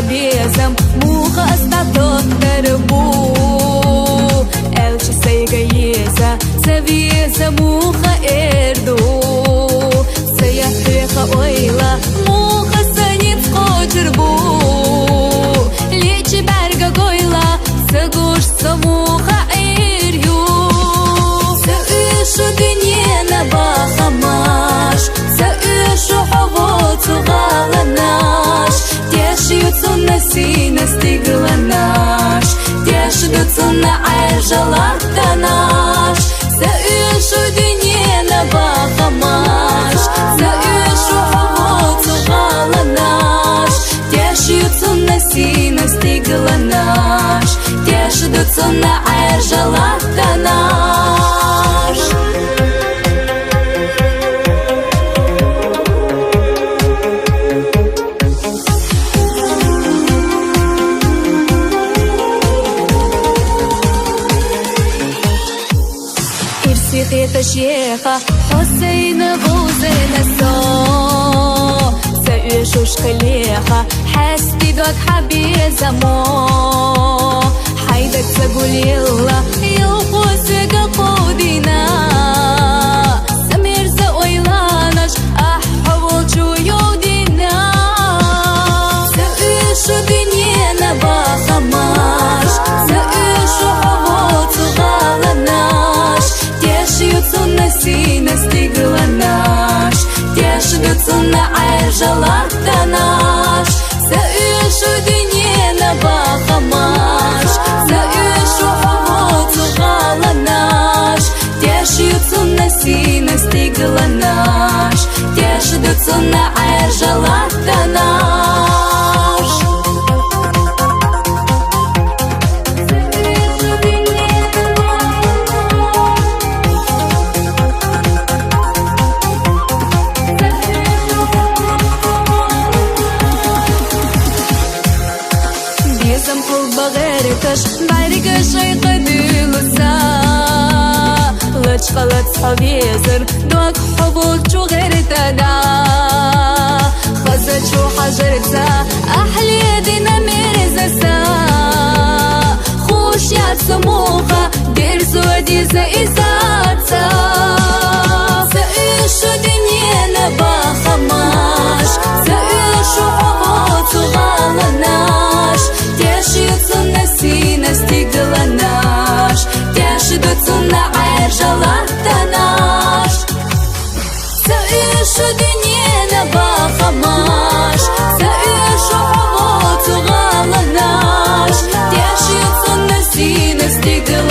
Bezam, muha asta tot tărbu. El ce să-i găieza, să vieza muha erdu. Să-i atreha oila, muha să niți cocerbu. Lici berga goila, să guș să muha eriu. Să îșu dinena bahamaș, să îșu hovoțu galanaș. Тешьются на сине стигла наш, тешьются на айжалата наш. За ишу дине на бахамаш, за ишу хавоцу гала наш. Тешьются на сине стигла наш, тешьются на айжалата наш. Это шеха Хусейна غوزنا سو سأشوش خليها حسبي دوك حبي زمو حيدك تقول يلا يوقوسك قودنا سمير زويلانش أحول شو يودينا سأشو دنيانا بخماش سأشو حوض غالناش Тешьются на сине стигла наш, тешьются на айжалата наш. За ишу дине на бахамаш, за ишу хавоцу гала наш. Тешьются на сине стигла наш, тешьются на айжалата наш. بغيركش بعركش يقدلوسا لش خلط حبيزر دوك حبوك شو غير تدا خزت شو حجرتا أحلي دينا مرزسا خوش يا سموخة دير سودي زائزاتا سأشو دنيانا بخماش سأشو حبوت غالناش Тешьются на сине стигла наш, тешьются на айжалата наш. За ишу динена бахамаш, за ишу хавоцу гала наш. Тешьются на сине стигла